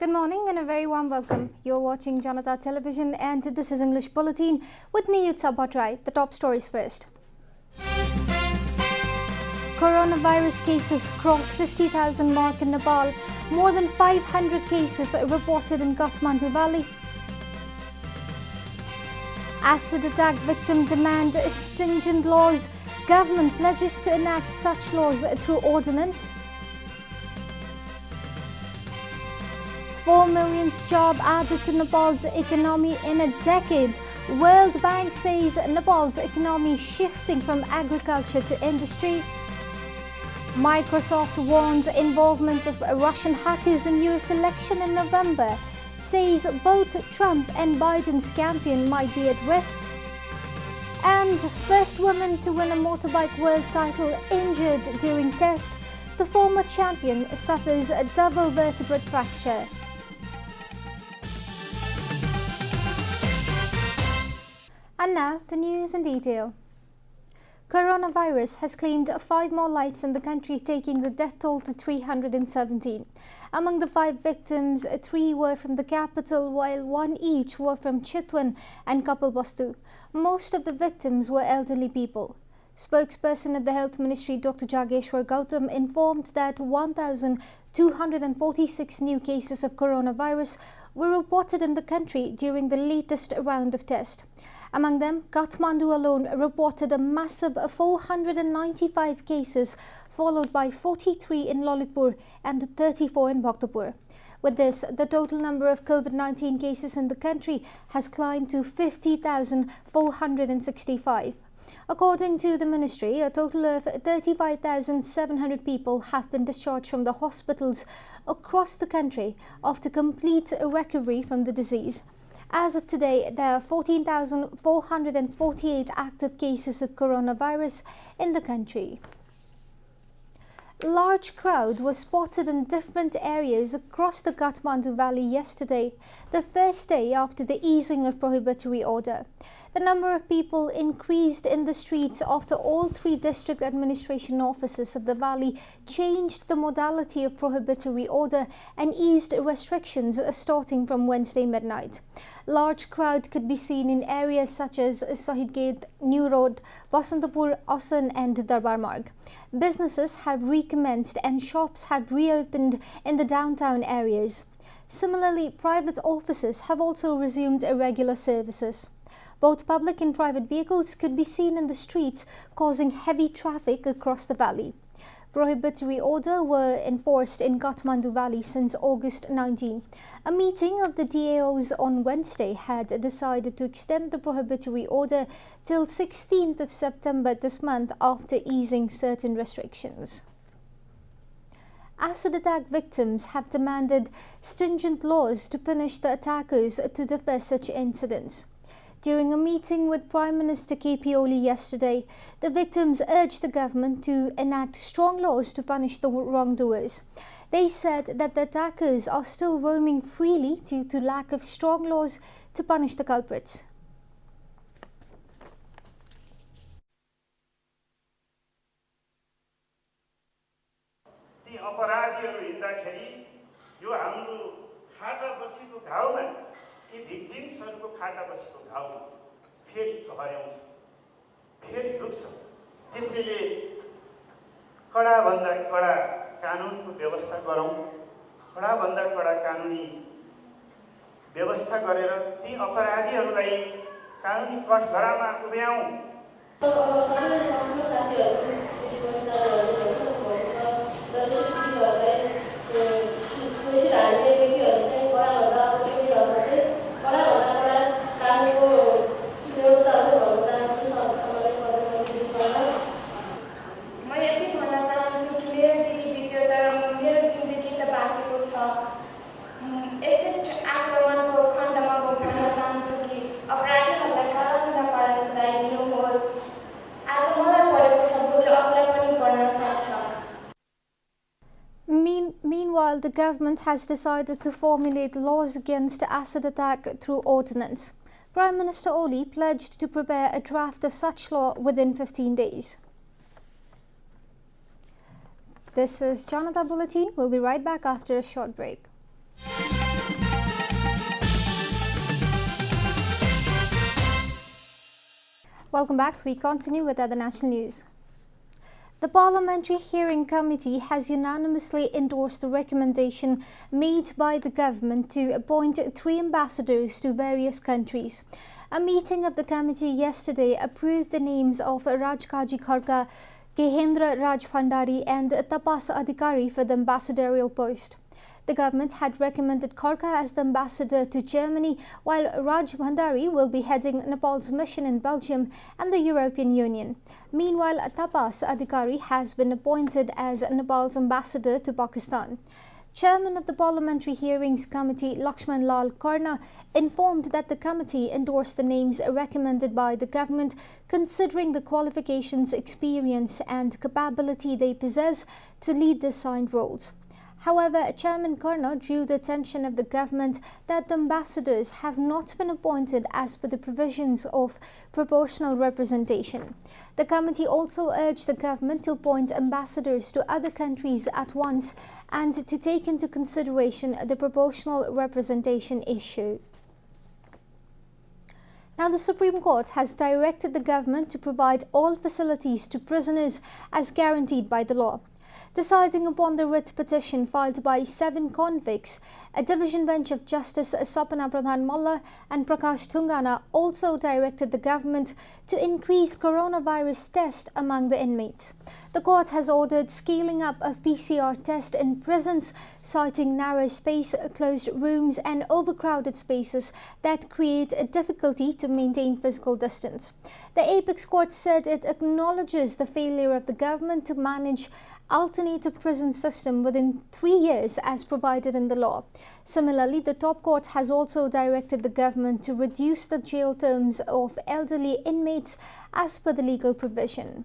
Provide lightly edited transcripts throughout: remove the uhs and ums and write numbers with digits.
Good morning and a very warm welcome. You're watching JanataTelevision and this is English Bulletin. With me, it's Bhadra. The top stories first. Coronavirus cases cross 50,000 mark in Nepal. More than 500 cases reported in Kathmandu Valley. Acid attack victim demand stringent laws. Government pledges to enact such laws through ordinance. 4 million jobs added to Nepal's economy in a decade. World Bank says Nepal's economy shifting from agriculture to industry. Microsoft warns involvement of Russian hackers in US election in November. Says both Trump and Biden's campaign might be at risk. And first woman to win a motorbike world title injured during test. The former champion suffers a double vertebrae fracture. And now, the news in detail. Coronavirus has claimed 5 more lives in the country, taking the death toll to 317. Among the 5 victims, 3 were from the capital, while 1 each were from Chitwan and Kapilvastu. Most of the victims were elderly people. Spokesperson at the Health Ministry, Dr. Jageshwar Gautam, informed that 1,246 new cases of coronavirus were reported in the country during the latest round of tests. Among them, Kathmandu alone reported a massive 495 cases, followed by 43 in Lalitpur and 34 in Bhaktapur. With this, the total number of COVID-19 cases in the country has climbed to 50,465. According to the ministry, a total of 35,700 people have been discharged from the hospitals across the country after complete recovery from the disease. As of today, there are 14,448 active cases of coronavirus in the country. A large crowd was spotted in different areas across the Kathmandu Valley yesterday, the first day after the easing of prohibitory order. The number of people increased in the streets after all 3 district administration offices of the valley changed the modality of prohibitory order and eased restrictions starting from Wednesday midnight. Large crowd could be seen in areas such as Sahid Gate, New Road, Basantapur, Asan and Darbar Marg. Businesses have recommenced and shops have reopened in the downtown areas. Similarly, private offices have also resumed irregular services. Both public and private vehicles could be seen in the streets, causing heavy traffic across the valley. Prohibitory order were enforced in Kathmandu Valley since August 19. A meeting of the DAOs on Wednesday had decided to extend the prohibitory order till 16th of September this month after easing certain restrictions. Acid attack victims have demanded stringent laws to punish the attackers to deter such incidents. During a meeting with Prime Minister KP Oli yesterday, the victims urged the government to enact strong laws to punish the wrongdoers. They said that the attackers are still roaming freely due to lack of strong laws to punish the culprits. यी भिक्टिम्सहरुको खाटा बसेको घाउ फेरि चहर्याउँछ, फेरि दुख्छ। त्यसैले कडा भन्दा कडा कानुनको व्यवस्था गरौँ, कडा भन्दा कडा कानुनी व्यवस्था गरेर ती अपराधीहरूलाई कानुनी कठघरामा उभ्याउँ। Meanwhile, the government has decided to formulate laws against acid attack through ordinance. Prime Minister Oli pledged to prepare a draft of such law within 15 days. This is Janata Bulletin. We'll be right back after a short break. Welcome back. We continue with other national news. The Parliamentary Hearing Committee has unanimously endorsed the recommendation made by the government to appoint 3 ambassadors to various countries. A meeting of the committee yesterday approved the names of Rajkaji Kharka, Kehendra Raj Bhandari and Tapas Adhikari for the ambassadorial post. The government had recommended Kharka as the ambassador to Germany, while Raj Bhandari will be heading Nepal's mission in Belgium and the European Union. Meanwhile, Tapas Adhikari has been appointed as Nepal's ambassador to Pakistan. Chairman of the Parliamentary Hearings Committee, Lakshman Lal Karna, informed that the committee endorsed the names recommended by the government, considering the qualifications, experience and capability they possess to lead the assigned roles. However, Chairman Karna drew the attention of the government that the ambassadors have not been appointed as per the provisions of proportional representation. The committee also urged the government to appoint ambassadors to other countries at once and to take into consideration the proportional representation issue. Now, the Supreme Court has directed the government to provide all facilities to prisoners as guaranteed by the law. Deciding upon the writ petition filed by 7 convicts, a division bench of Justice Sapna Pradhan Malla and Prakash Thungana also directed the government to increase coronavirus tests among the inmates. The court has ordered scaling up of PCR tests in prisons, citing narrow space, closed rooms and overcrowded spaces that create a difficulty to maintain physical distance. The Apex Court said it acknowledges the failure of the government to manage alternative prison system within 3 years as provided in the law. Similarly, the top court has also directed the government to reduce the jail terms of elderly inmates as per the legal provision.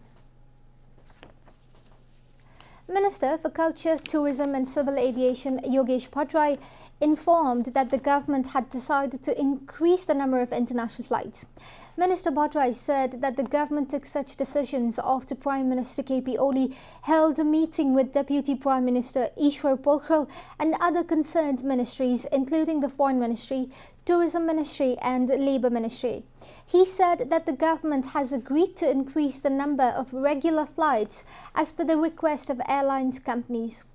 Minister for Culture, Tourism and Civil Aviation Yogesh Bhadra informed that the government had decided to increase the number of international flights. Minister Bhadra said that the government took such decisions after Prime Minister KP Oli held a meeting with Deputy Prime Minister Ishwar Pokhral and other concerned ministries, including the Foreign Ministry, Tourism Ministry and Labour Ministry. He said that the government has agreed to increase the number of regular flights as per the request of airlines companies.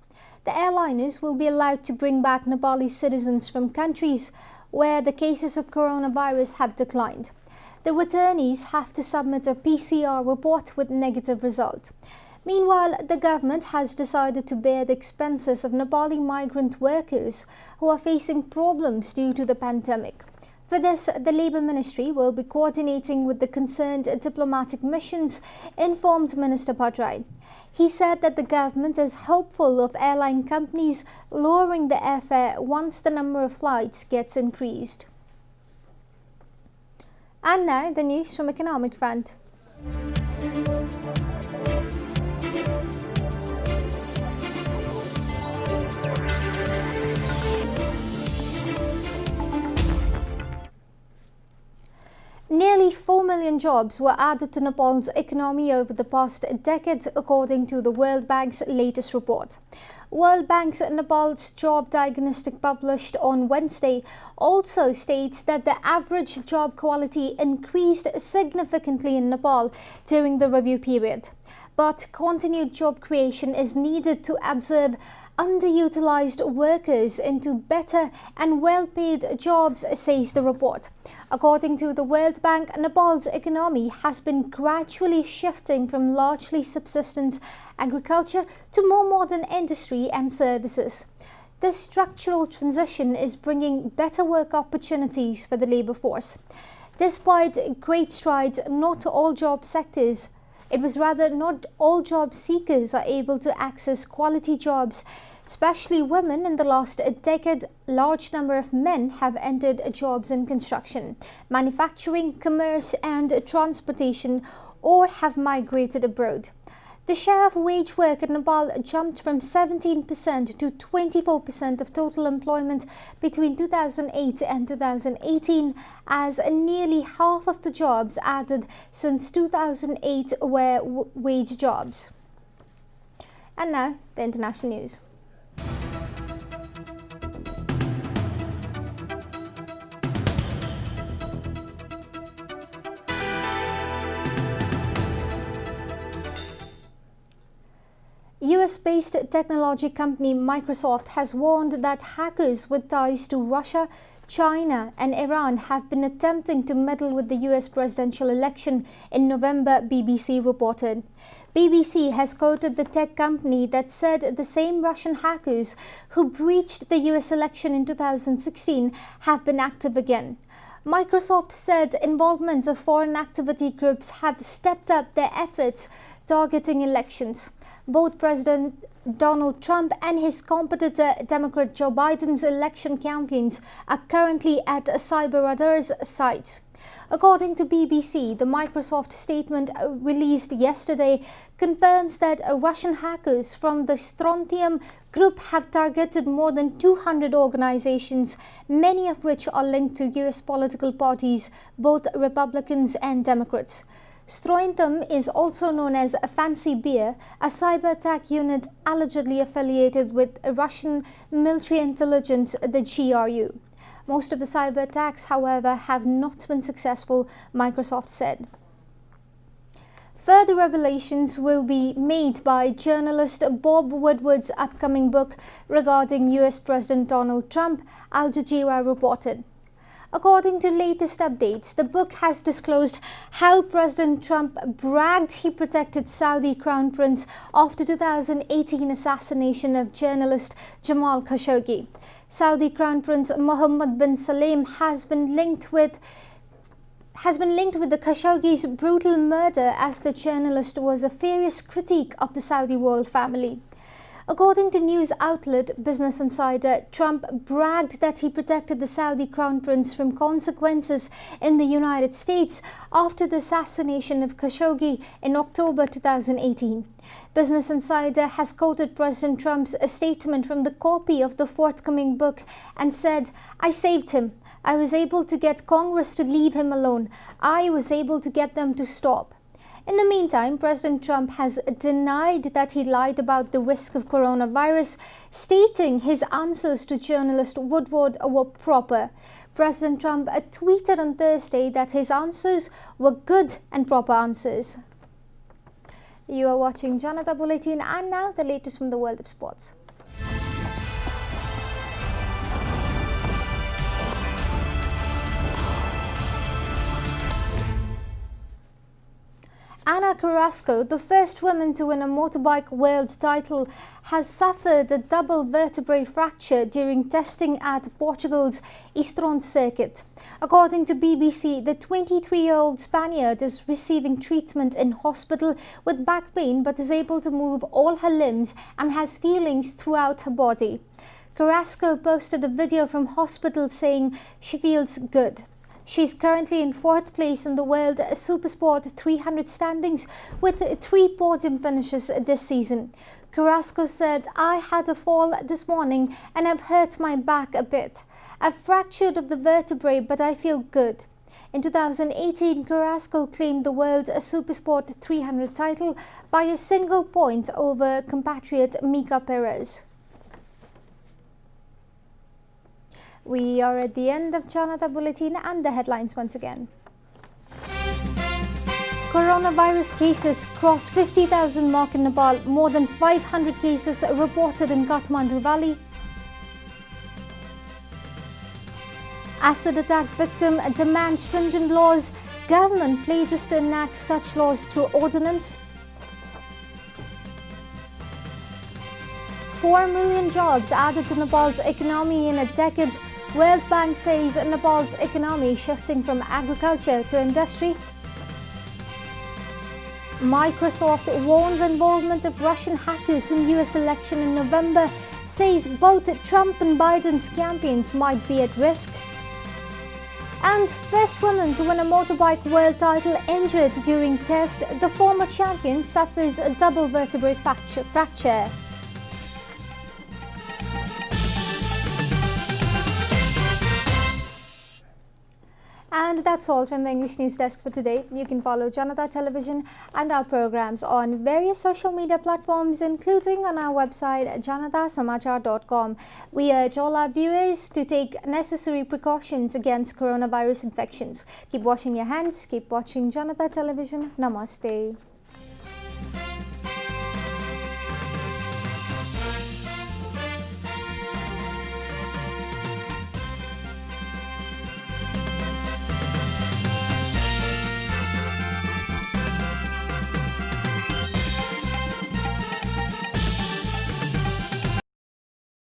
The airliners will be allowed to bring back Nepali citizens from countries where the cases of coronavirus have declined. The returnees have to submit a PCR report with negative result. Meanwhile, the government has decided to bear the expenses of Nepali migrant workers who are facing problems due to the pandemic. For this, the Labour Ministry will be coordinating with the concerned diplomatic missions, informed Minister Bhadra. He said that the government is hopeful of airline companies lowering the airfare once the number of flights gets increased. And now the news from economic front. Nearly 4 million jobs were added to Nepal's economy over the past decade, according to the World Bank's latest report. World Bank's Nepal's job diagnostic published on Wednesday also states that the average job quality increased significantly in Nepal during the review period. But continued job creation is needed to absorb underutilized workers into better and well-paid jobs, says the report. According to the World Bank, Nepal's economy has been gradually shifting from largely subsistence agriculture to more modern industry and services. This structural transition is bringing better work opportunities for the labor force. Despite great strides, not all job sectors not all job seekers are able to access quality jobs, especially women. In the last decade, large number of men have entered jobs in construction, manufacturing, commerce and transportation, or have migrated abroad. The share of wage work in Nepal jumped from 17% to 24% of total employment between 2008 and 2018, as nearly half of the jobs added since 2008 were wage jobs. And now, the international news. US-based technology company Microsoft has warned that hackers with ties to Russia, China and Iran have been attempting to meddle with the US presidential election in November, BBC reported. BBC has quoted the tech company that said the same Russian hackers who breached the US election in 2016 have been active again. Microsoft said involvements of foreign activity groups have stepped up their efforts targeting elections. Both President Donald Trump and his competitor Democrat Joe Biden's election campaigns are currently at CyberRadar's sites. According to BBC, the Microsoft statement released yesterday confirms that Russian hackers from the Strontium group have targeted more than 200 organizations, many of which are linked to US political parties, both Republicans and Democrats. Strontium is also known as Fancy Bear, a cyber attack unit allegedly affiliated with Russian military intelligence, the GRU. Most of the cyber attacks, however, have not been successful, Microsoft said. Further revelations will be made by journalist Bob Woodward's upcoming book regarding US President Donald Trump, Al Jazeera reported. According to latest updates, the book has disclosed how President Trump bragged he protected Saudi Crown Prince after 2018 assassination of journalist Jamal Khashoggi. Saudi Crown Prince Mohammed bin Salman has been linked with the Khashoggi's brutal murder, as the journalist was a furious critique of the Saudi royal family. According to news outlet Business Insider, Trump bragged that he protected the Saudi Crown Prince from consequences in the United States after the assassination of Khashoggi in October 2018. Business Insider has quoted President Trump's statement from the copy of the forthcoming book and said, "I saved him. I was able to get Congress to leave him alone. I was able to get them to stop." In the meantime, President Trump has denied that he lied about the risk of coronavirus, stating his answers to journalist Woodward were proper. President Trump tweeted on Thursday that his answers were good and proper answers. You are watching Janata Bulletin, and now the latest from the world of sports. Ana Carrasco, the first woman to win a motorbike world title, has suffered a double vertebrae fracture during testing at Portugal's Eastron circuit. According to BBC, the 23-year-old Spaniard is receiving treatment in hospital with back pain but is able to move all her limbs and has feelings throughout her body. Carrasco posted a video from hospital saying she feels good. She is currently in 4th place in the World Supersport 300 standings with 3 podium finishes this season. Carrasco said, "I had a fall this morning and I've hurt my back a bit. I've fractured of the vertebrae, but I feel good." In 2018, Carrasco claimed the World Supersport 300 title by a single point over compatriot Mika Perez. We are at the end of Janata Bulletin, and the headlines once again. Coronavirus cases cross 50,000 mark in Nepal. More than 500 cases reported in Kathmandu Valley. Acid attack victim demands stringent laws. Government pledges to enact such laws through ordinance. 4 million jobs added to Nepal's economy in a decade. World Bank says Nepal's economy shifting from agriculture to industry. Microsoft warns involvement of Russian hackers in US election in November, says both Trump and Biden's campaigns might be at risk. And first woman to win a motorbike world title injured during test, the former champion suffers a double vertebrae fracture. And that's all from the English News Desk for today. You can follow Janata Television and our programs on various social media platforms, including on our website janatasamachar.com. We urge all our viewers to take necessary precautions against coronavirus infections. Keep washing your hands, keep watching Janata Television. Namaste.